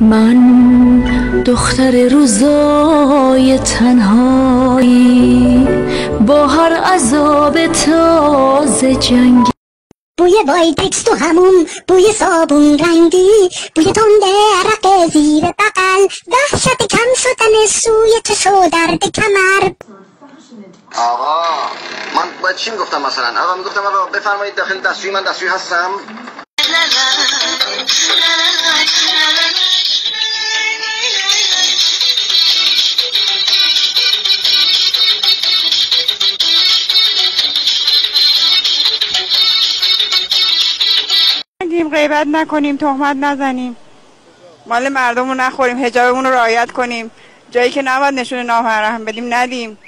من دختر روزای تنهایی با هر عذاب تازه جنگ، بوی وایتکس تو همون، بوی صابون رنگی، بوی تنده عرق زیر بغل، وحشت کم شدن سوی چشم و درد کمر. آقا من باید چی میگفتم مثلا؟ آقا میگفتم آقا بفرمایید داخل دستشویی، من دستشویی هستم. غیبت نکنیم، تهمت نزنیم، مال مردم رو نخوریم، حجابمون رو رعایت کنیم، جایی که نباید نشون نامحرم بدیم ندیم.